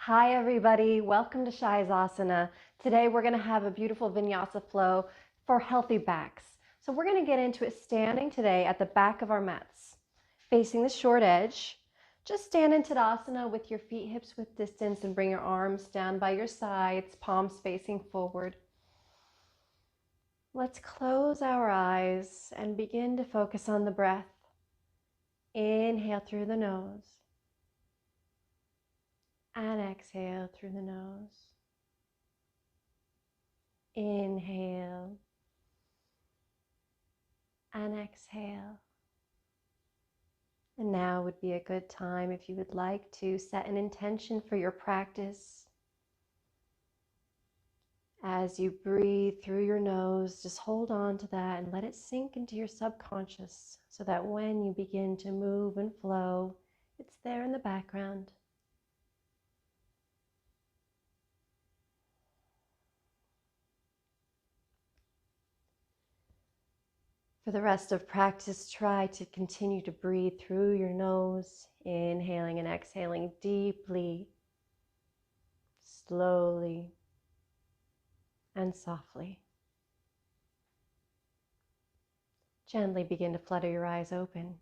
Hi everybody, welcome to Shavasana. Today we're going to have a beautiful Vinyasa flow for healthy backs. So we're going to get into it standing today at the back of our mats, facing the short edge. Just stand in Tadasana with your feet hips width distance and bring your arms down by your sides, palms facing forward. Let's close our eyes and begin to focus on the breath. Inhale through the nose. And exhale through the nose. Inhale and exhale. And now would be a good time if you would like to set an intention for your practice. As you breathe through your nose, just hold on to that and let it sink into your subconscious so that when you begin to move and flow, it's there in the background. For the rest of practice, try to continue to breathe through your nose, inhaling and exhaling deeply, slowly, and softly. Gently begin to flutter your eyes open.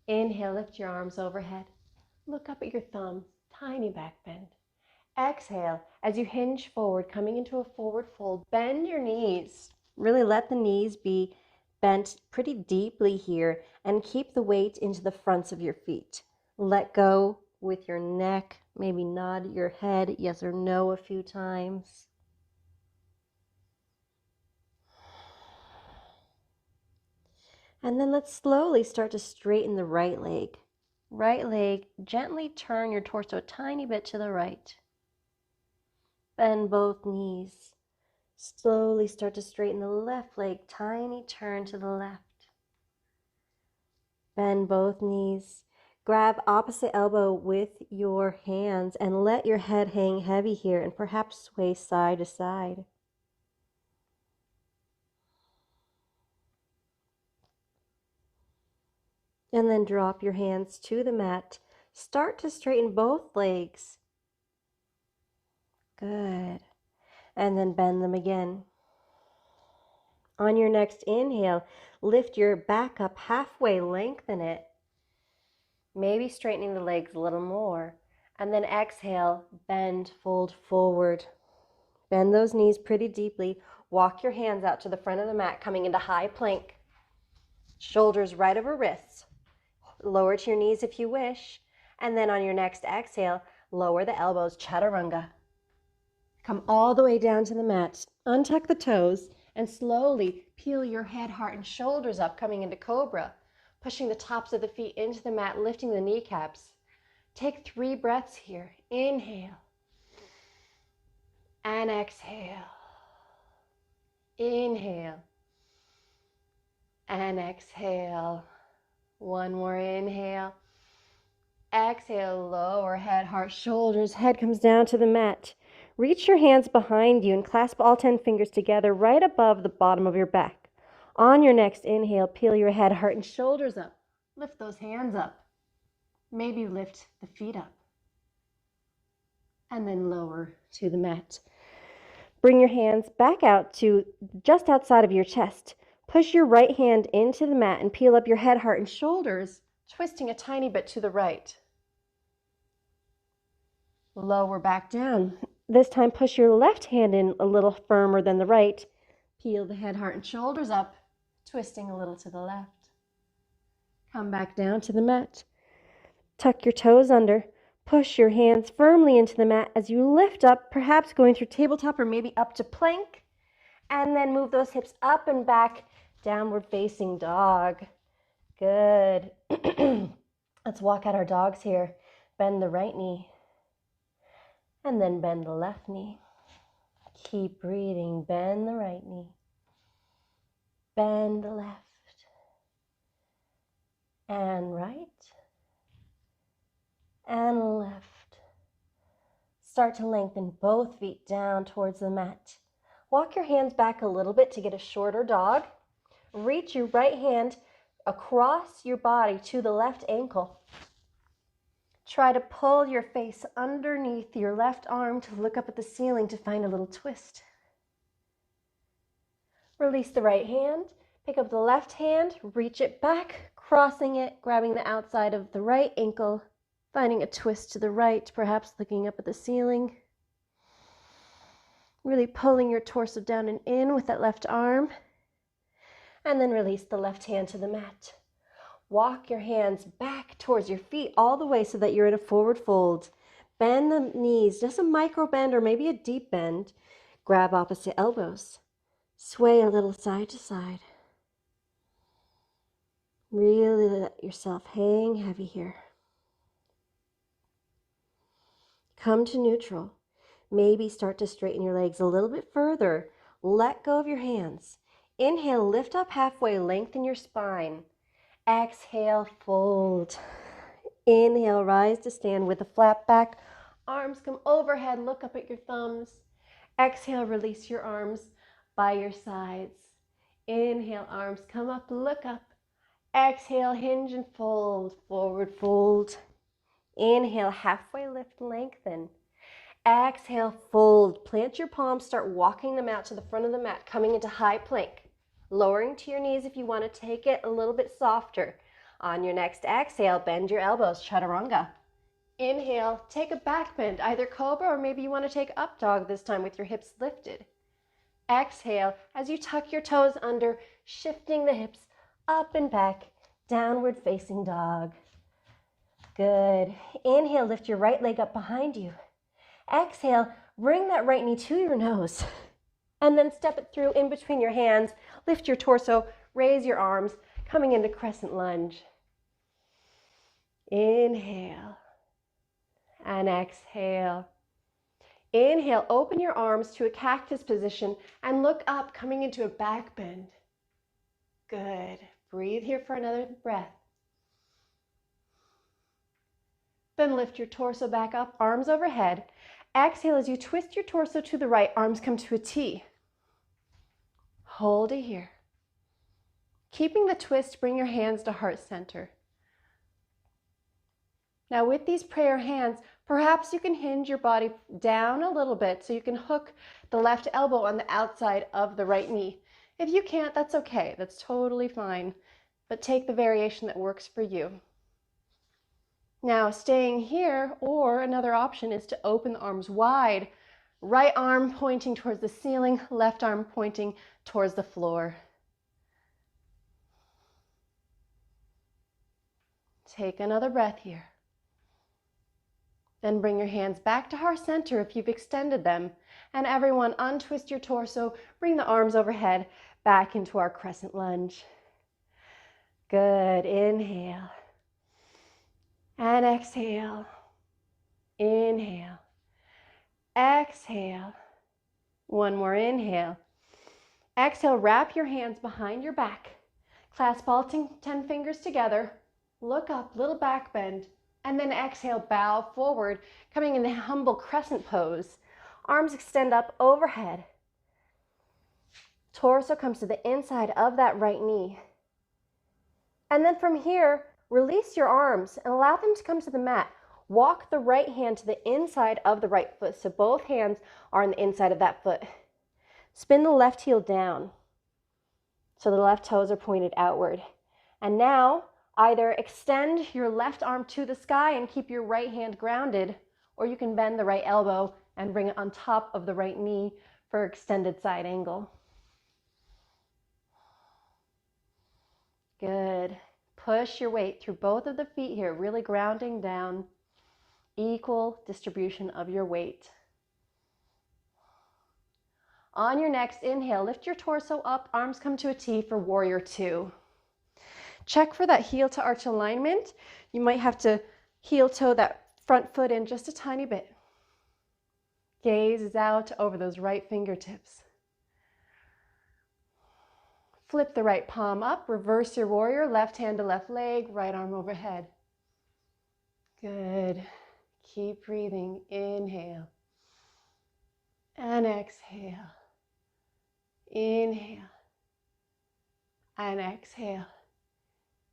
Inhale, lift your arms overhead. Look up at your thumbs, tiny back bend. Exhale, as you hinge forward, coming into a forward fold, bend your knees. Really let the knees be bent pretty deeply here and keep the weight into the fronts of your feet. Let go with your neck, maybe nod your head yes or no a few times. And then let's slowly start to straighten the right leg. Right leg, gently turn your torso a tiny bit to the right. Bend both knees. Slowly start to straighten the left leg, tiny turn to the left. Bend both knees. Grab opposite elbow with your hands and let your head hang heavy here and perhaps sway side to side. And then drop your hands to the mat. Start to straighten both legs. Good. And then bend them again. On your next inhale, lift your back up halfway, lengthen it. Maybe straightening the legs a little more. And then exhale, bend, fold forward. Bend those knees pretty deeply. Walk your hands out to the front of the mat, coming into high plank. Shoulders right over wrists. Lower to your knees if you wish. And then on your next exhale, lower the elbows, chaturanga. Come all the way down to the mat. Untuck the toes and slowly peel your head, heart, and shoulders up, coming into cobra. Pushing the tops of the feet into the mat, lifting the kneecaps. Take 3 breaths here. Inhale. And exhale. Inhale. And exhale. One more inhale. Exhale, lower head, heart, shoulders. Head comes down to the mat. Reach your hands behind you and clasp all 10 fingers together right above the bottom of your back. On your next inhale, peel your head, heart, and shoulders up. Lift those hands up. Maybe lift the feet up. And then lower to the mat. Bring your hands back out to just outside of your chest. Push your right hand into the mat and peel up your head, heart, and shoulders, twisting a tiny bit to the right. Lower back down. This time push your left hand in a little firmer than the right. Peel the head, heart, and shoulders up, twisting a little to the left. Come back down to the mat. Tuck your toes under. Push your hands firmly into the mat as you lift up, perhaps going through tabletop or maybe up to plank. And then move those hips up and back, downward facing dog. Good. Let's walk out our dogs here. Bend the right knee. And then bend the left knee. Keep breathing. Bend the right knee. Bend the left. And right. And left. Start to lengthen both feet down towards the mat. Walk your hands back a little bit to get a shorter dog. Reach your right hand across your body to the left ankle. Try to pull your face underneath your left arm to look up at the ceiling to find a little twist. Release the right hand, pick up the left hand, reach it back, crossing it, grabbing the outside of the right ankle, finding a twist to the right, perhaps looking up at the ceiling. Really pulling your torso down and in with that left arm. And then release the left hand to the mat. Walk your hands back towards your feet all the way so that you're in a forward fold. Bend the knees, just a micro bend or maybe a deep bend. Grab opposite elbows. Sway a little side to side. Really let yourself hang heavy here. Come to neutral. Maybe start to straighten your legs a little bit further. Let go of your hands. Inhale, lift up halfway, lengthen your spine. Exhale, fold. Inhale, rise to stand with a flat back. Arms come overhead, look up at your thumbs. Exhale, release your arms by your sides. Inhale, arms come up, look up. Exhale, hinge and fold, forward fold. Inhale, halfway lift, lengthen. Exhale, fold. Plant your palms, start walking them out to the front of the mat, coming into high plank. Lowering to your knees if you want to take it a little bit softer. On your next exhale, bend your elbows, chaturanga. Inhale, take a back bend, either cobra or maybe you want to take up dog this time with your hips lifted. Exhale, as you tuck your toes under, shifting the hips up and back, downward facing dog. Good. Inhale, lift your right leg up behind you. Exhale, bring that right knee to your nose. And then step it through in between your hands. Lift your torso, raise your arms, coming into Crescent Lunge. Inhale and exhale. Inhale, open your arms to a cactus position and look up, coming into a back bend. Good. Breathe here for another breath. Then lift your torso back up, arms overhead. Exhale as you twist your torso to the right, arms come to a T. Hold it here. Keeping the twist, bring your hands to heart center. Now with these prayer hands, perhaps you can hinge your body down a little bit so you can hook the left elbow on the outside of the right knee. If you can't, that's okay. That's totally fine. But take the variation that works for you. Now staying here, or another option is to open the arms wide. Right arm pointing towards the ceiling, left arm pointing towards the floor. Take another breath here. Then bring your hands back to heart center if you've extended them. And everyone, untwist your torso, bring the arms overhead, back into our Crescent Lunge. Good. Inhale. And exhale. Inhale. Exhale. One more inhale. Exhale, wrap your hands behind your back. Clasp all 10 fingers together. Look up, little back bend. And then exhale, bow forward, coming in a humble crescent pose. Arms extend up overhead. Torso comes to the inside of that right knee. And then from here, release your arms and allow them to come to the mat. Walk the right hand to the inside of the right foot, so both hands are on the inside of that foot. Spin the left heel down, so the left toes are pointed outward. And now, either extend your left arm to the sky and keep your right hand grounded, or you can bend the right elbow and bring it on top of the right knee for extended side angle. Good. Push your weight through both of the feet here, really grounding down. Equal distribution of your weight. On your next inhale, lift your torso up, arms come to a T for Warrior Two. Check for that heel to arch alignment. You might have to heel toe that front foot in just a tiny bit. Gaze is out over those right fingertips. Flip the right palm up, reverse your warrior, left hand to left leg, right arm overhead. Good. Keep breathing. Inhale and exhale. Inhale and exhale.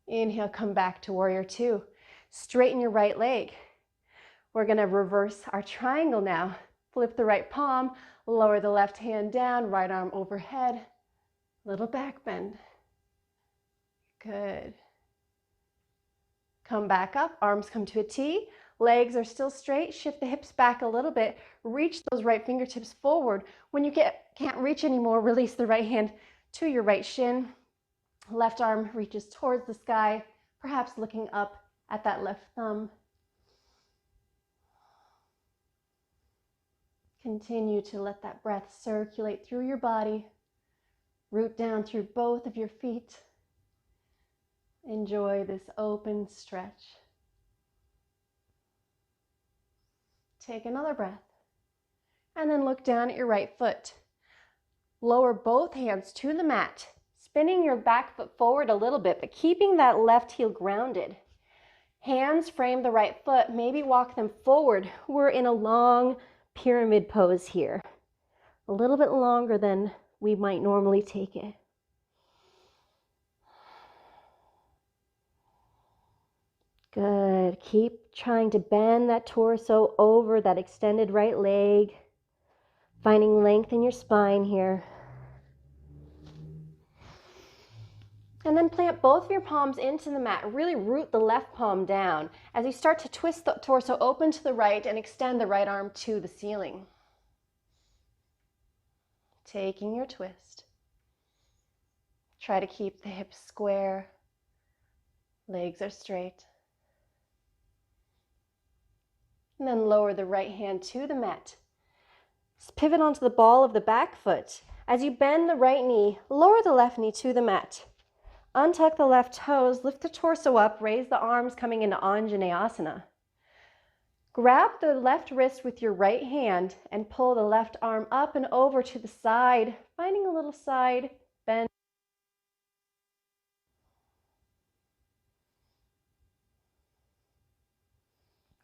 Inhale, come back to Warrior Two. Straighten your right leg. We're going to reverse our triangle now. Flip the right palm, lower the left hand down, right arm overhead, little back bend. Good. Come back up, arms come to a T, legs are still straight, shift the hips back a little bit, reach those right fingertips forward. When you can't reach anymore, release the right hand to your right shin. Left arm reaches towards the sky, perhaps looking up at that left thumb. Continue to let that breath circulate through your body, root down through both of your feet. Enjoy this open stretch. Take another breath. And then look down at your right foot. Lower both hands to the mat, spinning your back foot forward a little bit, but keeping that left heel grounded. Hands frame the right foot, maybe walk them forward. We're in a long pyramid pose here. A little bit longer than we might normally take it. Good. Keep trying to bend that torso over that extended right leg, finding length in your spine here. And then plant both of your palms into the mat. Really root the left palm down as you start to twist the torso open to the right and extend the right arm to the ceiling. Taking your twist. Try to keep the hips square. Legs are straight. And then lower the right hand to the mat. Pivot onto the ball of the back foot. As you bend the right knee, lower the left knee to the mat. Untuck the left toes, lift the torso up, raise the arms coming into Anjaneyasana. Grab the left wrist with your right hand and pull the left arm up and over to the side, finding a little side bend.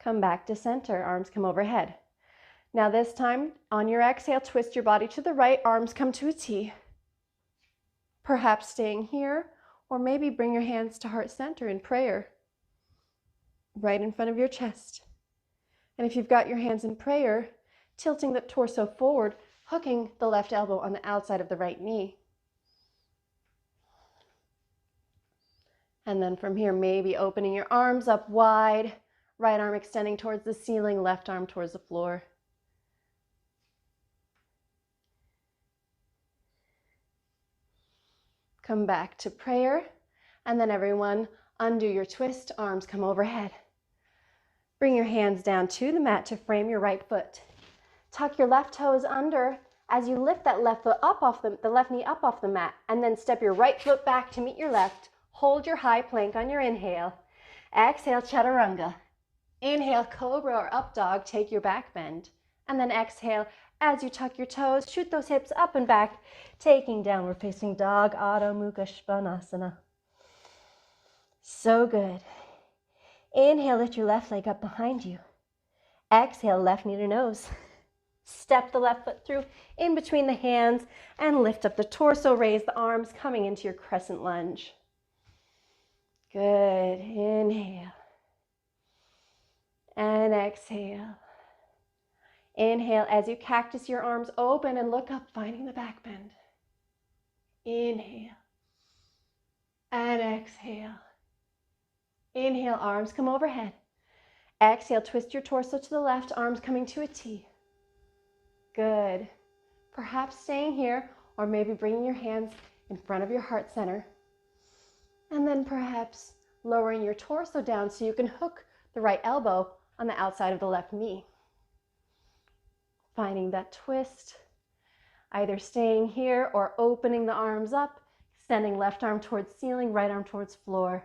Come back to center, arms come overhead. Now this time, on your exhale, twist your body to the right, arms come to a T. Perhaps staying here, or maybe bring your hands to heart center in prayer, right in front of your chest. And if you've got your hands in prayer, tilting the torso forward, hooking the left elbow on the outside of the right knee. And then from here, maybe opening your arms up wide, right arm extending towards the ceiling, left arm towards the floor. Come back to prayer, and then everyone undo your twist, arms come overhead. Bring your hands down to the mat to frame your right foot. Tuck your left toes under as you lift that left foot up off the left knee up off the mat, and then step your right foot back to meet your left. Hold your high plank on your inhale. Exhale, chaturanga. Inhale, cobra or up dog, take your back bend. And then exhale, as you tuck your toes, shoot those hips up and back, taking downward facing dog, Adho Mukha Svanasana. So good. Inhale, lift your left leg up behind you. Exhale, left knee to nose. Step the left foot through in between the hands and lift up the torso, raise the arms, coming into your crescent lunge. Good. Inhale. And exhale. Inhale as you cactus your arms open and look up, finding the back bend. Inhale. And exhale. Inhale, arms come overhead. Exhale, twist your torso to the left, arms coming to a T. Good. Perhaps staying here, or maybe bringing your hands in front of your heart center. And then perhaps lowering your torso down so you can hook the right elbow on the outside of the left knee. Finding that twist, either staying here or opening the arms up, extending left arm towards ceiling, right arm towards floor.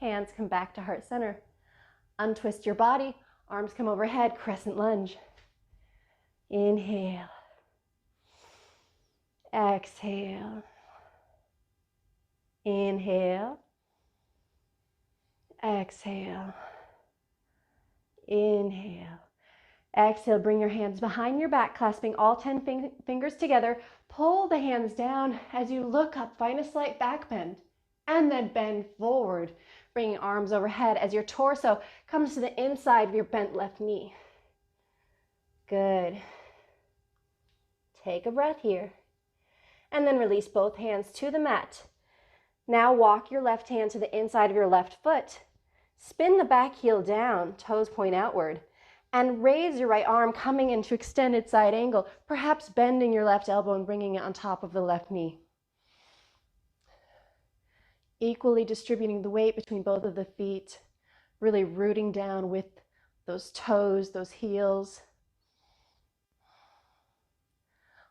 Hands come back to heart center. Untwist your body, arms come overhead, crescent lunge. Inhale. Exhale. Inhale. Exhale. Inhale. Exhale, bring your hands behind your back, clasping all 10 fingers together. Pull the hands down as you look up, find a slight back bend. And then bend forward, bringing arms overhead as your torso comes to the inside of your bent left knee. Good. Take a breath here. And then release both hands to the mat. Now walk your left hand to the inside of your left foot. Spin the back heel down, toes point outward. And raise your right arm, coming into extended side angle, perhaps bending your left elbow and bringing it on top of the left knee. Equally distributing the weight between both of the feet, really rooting down with those toes, those heels.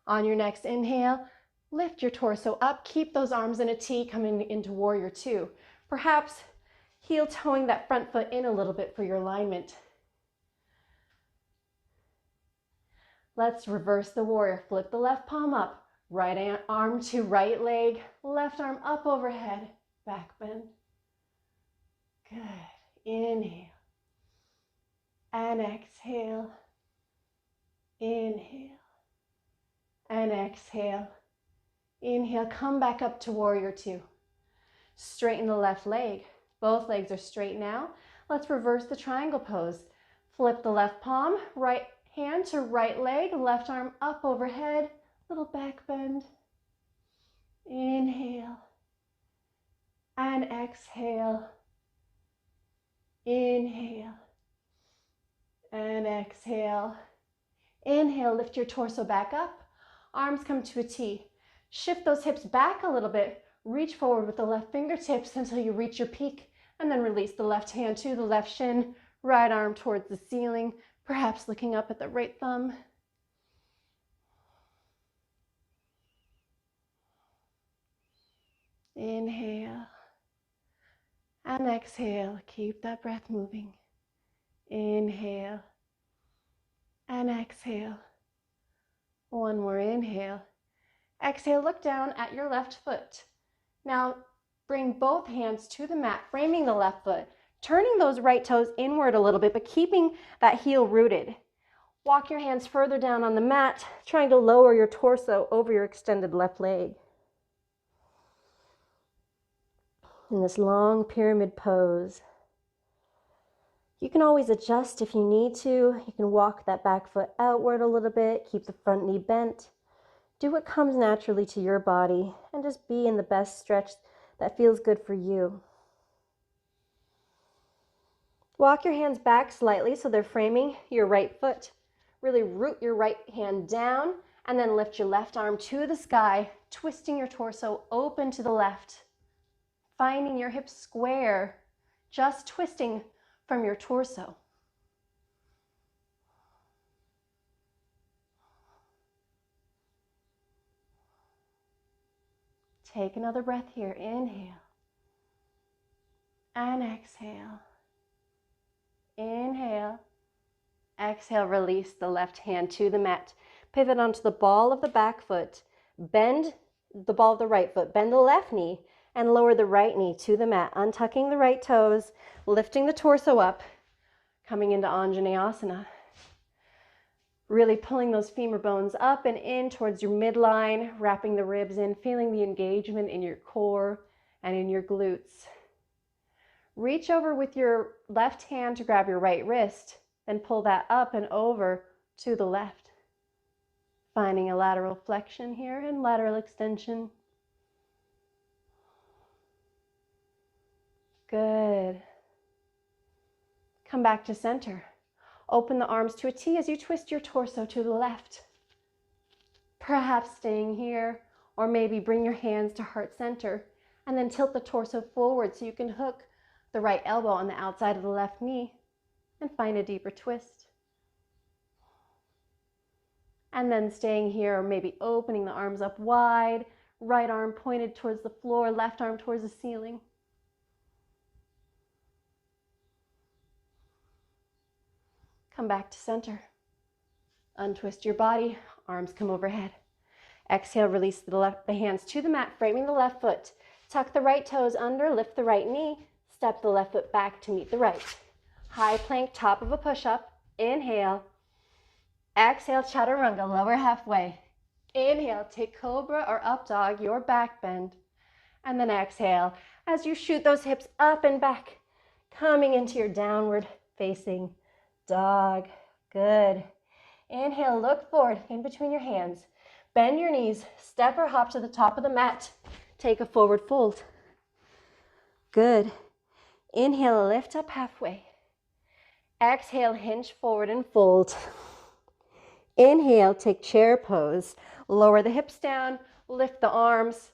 On your next inhale, lift your torso up, keep those arms in a T, coming into warrior two. Perhaps heel toeing that front foot in a little bit for your alignment. Let's reverse the warrior. Flip the left palm up, right arm to right leg, left arm up overhead, back bend. Good. Inhale. And exhale. Inhale. And exhale. Inhale, come back up to warrior two. Straighten the left leg. Both legs are straight now. Let's reverse the triangle pose. Flip the left palm, right hand to right leg, left arm up overhead, little back bend. Inhale. And exhale. Inhale. And exhale. Inhale, lift your torso back up. Arms come to a T. Shift those hips back a little bit. Reach forward with the left fingertips until you reach your peak, and then release the left hand to the left shin, right arm towards the ceiling, perhaps looking up at the right thumb. Inhale. And exhale. Keep that breath moving. Inhale. And exhale. One more inhale. Exhale, look down at your left foot. Now bring both hands to the mat, framing the left foot, turning those right toes inward a little bit, but keeping that heel rooted. Walk your hands further down on the mat, trying to lower your torso over your extended left leg. In this long pyramid pose. You can always adjust if you need to. You can walk that back foot outward a little bit, keep the front knee bent. Do what comes naturally to your body and just be in the best stretch that feels good for you. Walk your hands back slightly so they're framing your right foot. Really root your right hand down and then lift your left arm to the sky, twisting your torso open to the left. Finding your hips square, just twisting from your torso. Take another breath here. Inhale. And exhale. Inhale. Exhale, release the left hand to the mat. Pivot onto the ball of the back foot. Bend the ball of the right foot. Bend the left knee and lower the right knee to the mat. Untucking the right toes, lifting the torso up, coming into Anjaneyasana. Really pulling those femur bones up and in towards your midline, wrapping the ribs in, feeling the engagement in your core and in your glutes. Reach over with your left hand to grab your right wrist, then pull that up and over to the left. Finding a lateral flexion here and lateral extension. Good. Come back to center. Open the arms to a T as you twist your torso to the left. Perhaps staying here, or maybe bring your hands to heart center and then tilt the torso forward so you can hook the right elbow on the outside of the left knee and find a deeper twist. And then staying here, or maybe opening the arms up wide, right arm pointed towards the floor, left arm towards the ceiling. Come back to center. Untwist your body, arms come overhead. Exhale, release the hands to the mat, framing the left foot. Tuck the right toes under, lift the right knee, step the left foot back to meet the right. High plank, top of a push-up. Inhale. Exhale, chaturanga, lower halfway. Inhale, take cobra or up dog, your back bend. And then exhale as you shoot those hips up and back, coming into your downward facing dog. Good. Inhale, look forward in between your hands. Bend your knees, step or hop to the top of the mat. Take a forward fold. Good. Inhale, lift up halfway. Exhale, hinge forward and fold. Inhale, take chair pose. Lower the hips down, lift the arms.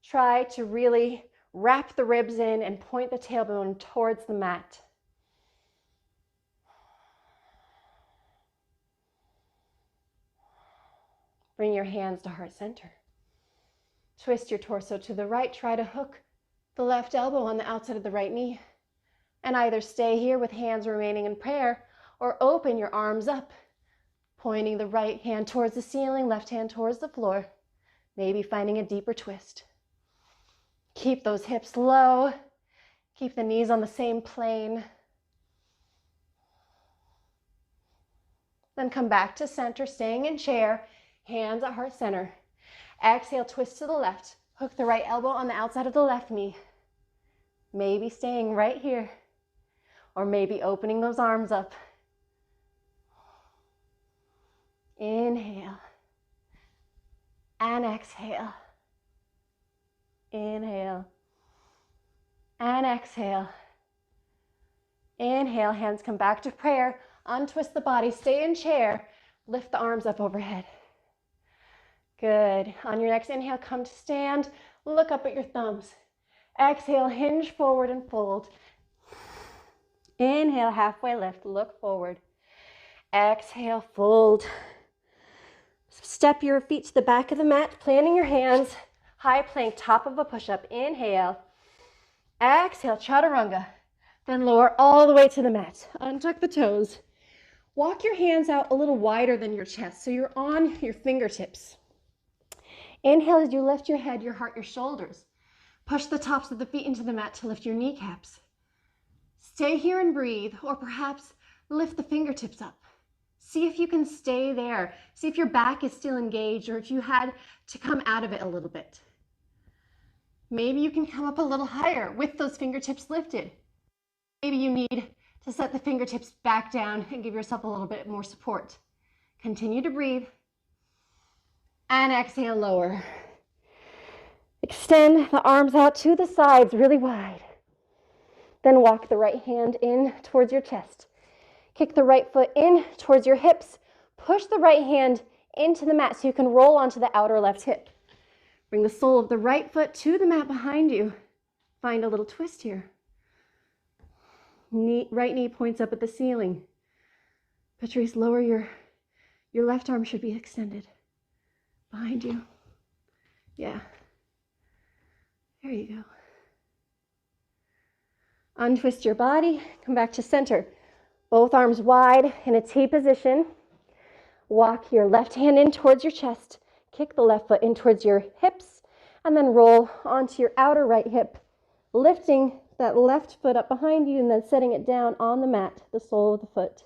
Try to really wrap the ribs in and point the tailbone towards the mat. Bring your hands to heart center. Twist your torso to the right. Try to hook the left elbow on the outside of the right knee. And either stay here with hands remaining in prayer or open your arms up, pointing the right hand towards the ceiling, left hand towards the floor, maybe finding a deeper twist. Keep those hips low. Keep the knees on the same plane. Then come back to center, staying in chair, hands at heart center. Exhale, twist to the left. Hook the right elbow on the outside of the left knee. Maybe staying right here, or maybe opening those arms up. Inhale and exhale. Inhale and exhale. Inhale, hands come back to prayer. Untwist the body, stay in chair. Lift the arms up overhead. Good. On your next inhale, come to stand. Look up at your thumbs. Exhale, hinge forward and fold. Inhale, halfway lift, look forward. Exhale, fold. Step your feet to the back of the mat, planting your hands. High plank, top of a push-up. Inhale. Exhale, chaturanga. Then lower all the way to the mat. Untuck the toes. Walk your hands out a little wider than your chest, so you're on your fingertips. Inhale as you lift your head, your heart, your shoulders. Push the tops of the feet into the mat to lift your kneecaps. Stay here and breathe, or perhaps lift the fingertips up. See if you can stay there. See if your back is still engaged, or if you had to come out of it a little bit. Maybe you can come up a little higher with those fingertips lifted. Maybe you need to set the fingertips back down and give yourself a little bit more support. Continue to breathe. And exhale, lower. Extend the arms out to the sides really wide. Then walk the right hand in towards your chest. Kick the right foot in towards your hips. Push the right hand into the mat so you can roll onto the outer left hip. Bring the sole of the right foot to the mat behind you. Find a little twist here. Right knee points up at the ceiling. Patrice, lower your left arm should be extended. Behind you. Yeah. There you go. Untwist your body. Come back to center. Both arms wide in a T position. Walk your left hand in towards your chest. Kick the left foot in towards your hips. And then roll onto your outer right hip. Lifting that left foot up behind you and then setting it down on the mat, the sole of the foot.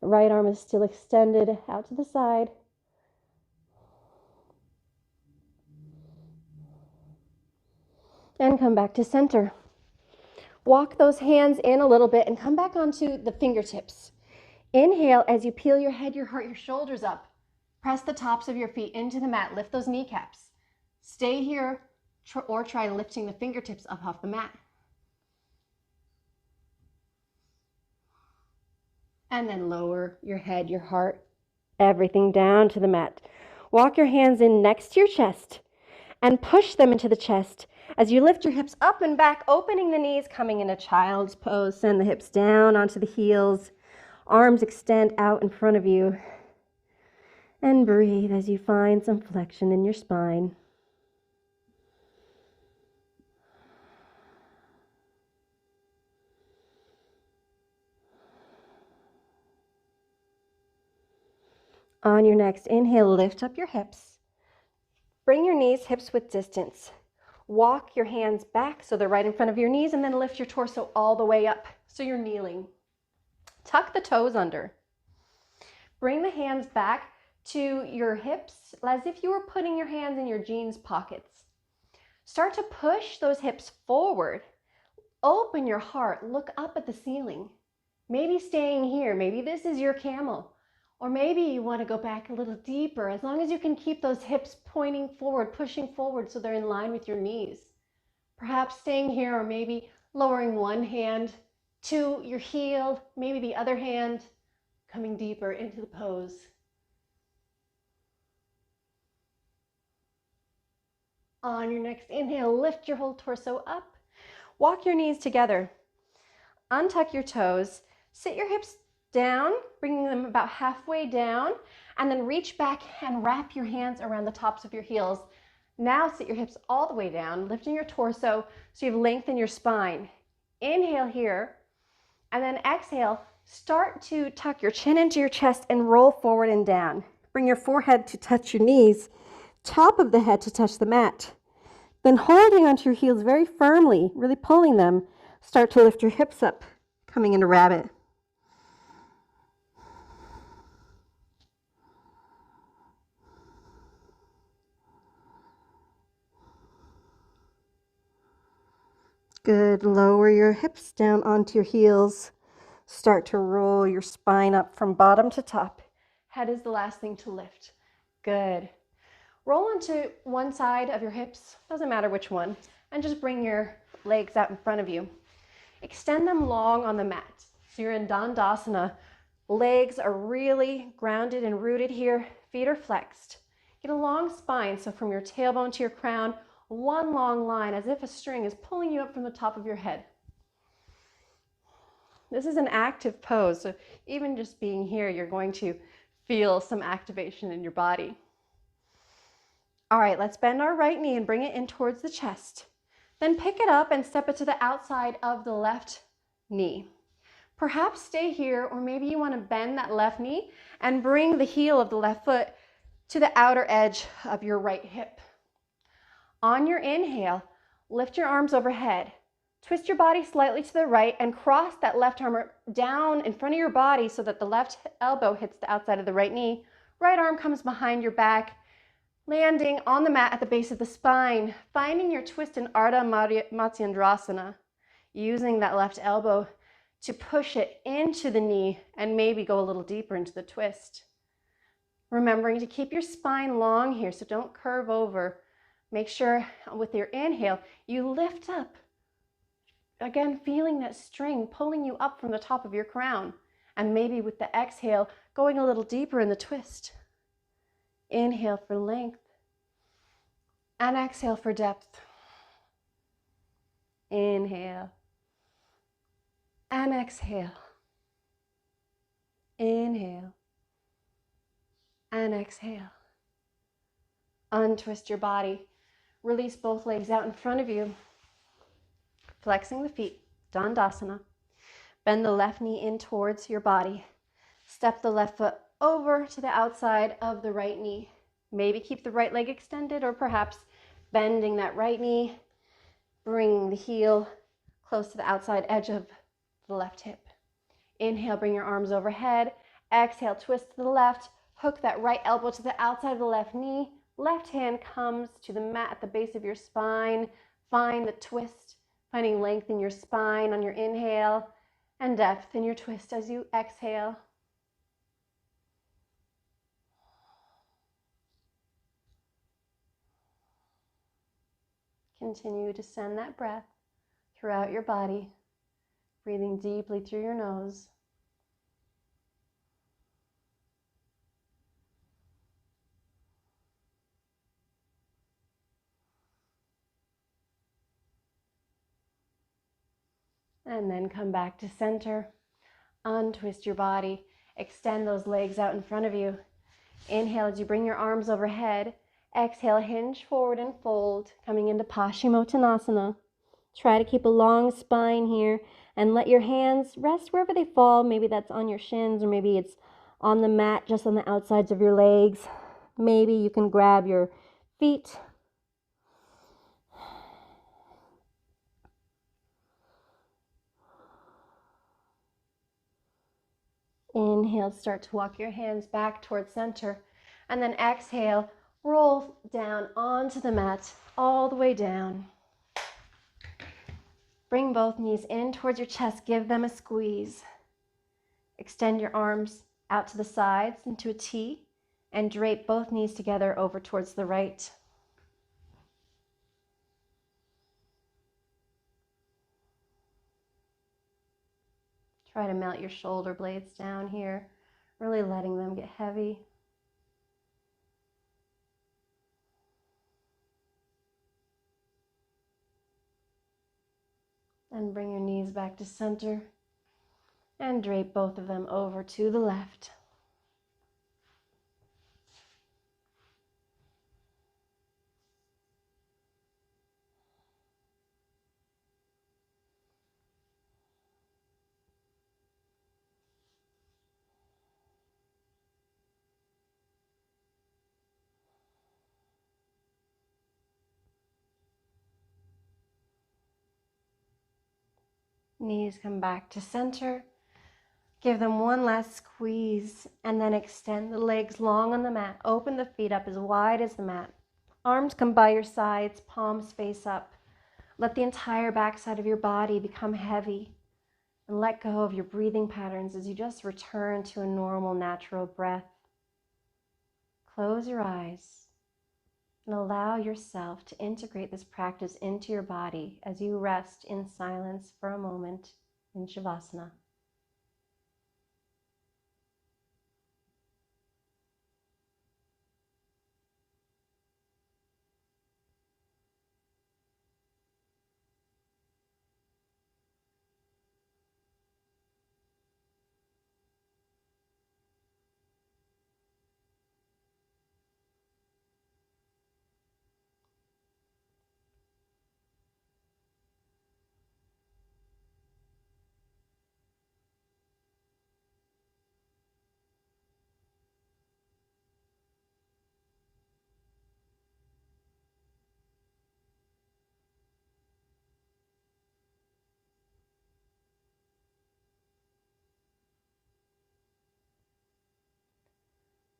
The right arm is still extended out to the side. And come back to center. Walk those hands in a little bit and come back onto the fingertips. Inhale as you peel your head, your heart, your shoulders up. Press the tops of your feet into the mat. Lift those kneecaps. Stay here or try lifting the fingertips up off the mat. And then lower your head, your heart, everything down to the mat. Walk your hands in next to your chest and push them into the chest. As you lift your hips up and back, opening the knees, coming into child's pose. Send the hips down onto the heels. Arms extend out in front of you. And breathe as you find some flexion in your spine. On your next inhale, lift up your hips. Bring your knees hips width distance. Walk your hands back so they're right in front of your knees, and then lift your torso all the way up so you're kneeling. Tuck the toes under. Bring the hands back to your hips as if you were putting your hands in your jeans pockets. Start to push those hips forward. Open your heart, look up at the ceiling. Maybe staying here, maybe this is your camel. Or maybe you want to go back a little deeper, as long as you can keep those hips pointing forward, pushing forward so they're in line with your knees. Perhaps staying here, or maybe lowering one hand to your heel, maybe the other hand coming deeper into the pose. On your next inhale, lift your whole torso up. Walk your knees together. Untuck your toes. Sit your hips down, bringing them about halfway down, and then reach back and wrap your hands around the tops of your heels. Now sit your hips all the way down, lifting your torso so you have length in your spine. Inhale here, and then exhale. Start to tuck your chin into your chest and roll forward and down. Bring your forehead to touch your knees, top of the head to touch the mat. Then holding onto your heels very firmly, really pulling them, start to lift your hips up, coming into rabbit. Good. Lower your hips down onto your heels. Start to roll your spine up from bottom to top. Head is the last thing to lift. Good. Roll onto one side of your hips, doesn't matter which one, and just bring your legs out in front of you. Extend them long on the mat. So you're in Dandasana. Legs are really grounded and rooted here. Feet are flexed. Get a long spine, so from your tailbone to your crown, one long line, as if a string is pulling you up from the top of your head. This is an active pose, so even just being here, you're going to feel some activation in your body. All right, let's bend our right knee and bring it in towards the chest. Then pick it up and step it to the outside of the left knee. Perhaps stay here, or maybe you want to bend that left knee and bring the heel of the left foot to the outer edge of your right hip. On your inhale, lift your arms overhead. Twist your body slightly to the right and cross that left arm down in front of your body so that the left elbow hits the outside of the right knee. Right arm comes behind your back, landing on the mat at the base of the spine, finding your twist in Ardha Matsyendrasana, using that left elbow to push it into the knee and maybe go a little deeper into the twist. Remembering to keep your spine long here, so don't curve over. Make sure with your inhale, you lift up. Again, feeling that string pulling you up from the top of your crown. And maybe with the exhale, going a little deeper in the twist. Inhale for length. And exhale for depth. Inhale. And exhale. Inhale. And exhale. Untwist your body. Release both legs out in front of you. Flexing the feet, Dandasana. Bend the left knee in towards your body. Step the left foot over to the outside of the right knee. Maybe keep the right leg extended, or perhaps bending that right knee. Bring the heel close to the outside edge of the left hip. Inhale, bring your arms overhead. Exhale, twist to the left. Hook that right elbow to the outside of the left knee. Left hand comes to the mat at the base of your spine. Find the twist, finding length in your spine on your inhale and depth in your twist as you exhale. Continue to send that breath throughout your body, breathing deeply through your nose. And then come back to center. Untwist your body. Extend those legs out in front of you. Inhale as you bring your arms overhead. Exhale, hinge forward and fold, coming into Paschimottanasana. Try to keep a long spine here and let your hands rest wherever they fall. Maybe that's on your shins, or maybe it's on the mat just on the outsides of your legs. Maybe you can grab your feet. Inhale, start to walk your hands back towards center. And then exhale, Roll down onto the mat, all the way down. Bring both knees in towards your chest. Give them a squeeze. Extend your arms out to the sides into a T and drape both knees together over towards the right. Try to melt your shoulder blades down here, really letting them get heavy. Then bring your knees back to center and drape both of them over to the left. Knees come back to center. Give them one last squeeze and then extend the legs long on the mat. Open the feet up as wide as the mat. Arms come by your sides, palms face up. Let the entire backside of your body become heavy and let go of your breathing patterns as you just return to a normal, natural breath. Close your eyes and allow yourself to integrate this practice into your body as you rest in silence for a moment in Shavasana.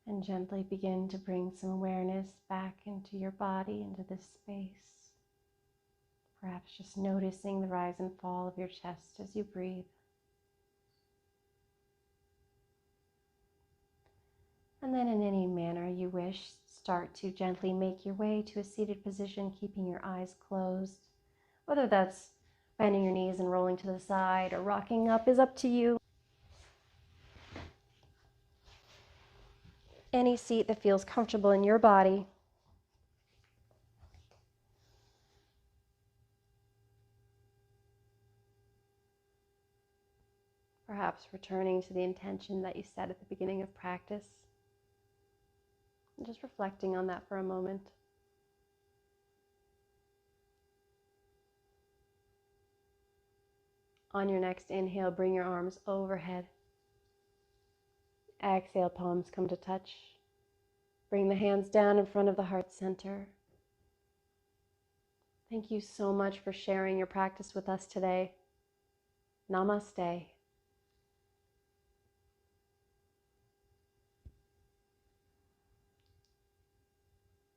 And gently begin to bring some awareness back into your body, into this space. Perhaps just noticing the rise and fall of your chest as you breathe. And then in any manner you wish, start to gently make your way to a seated position, keeping your eyes closed. Whether that's bending your knees and rolling to the side or rocking up is up to you. Any seat that feels comfortable in your body. Perhaps returning to the intention that you set at the beginning of practice. And just reflecting on that for a moment. On your next inhale, bring your arms overhead. Exhale, palms come to touch. Bring the hands down in front of the heart center. Thank you so much for sharing your practice with us today. Namaste.